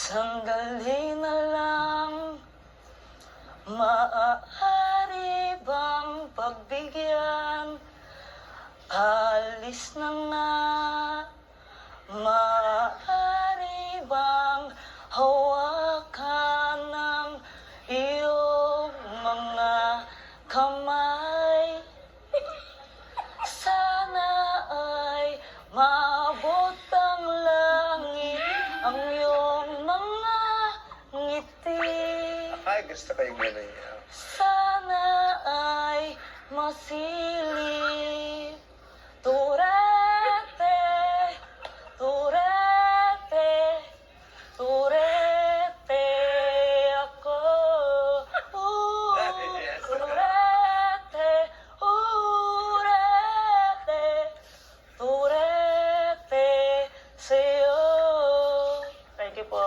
Sandali na lang, maaari bang pagbigyan? Alis na nga, maaari bang hawakan ng iyong mga kamay? Sana ay maabot ang langit ang iyong mga ngiti. Ay, gusto ko yung gano'n niya. Sana ay masilip. Turete, turete, turete ako. Turete, urete, turete sa'yo. Thank you po.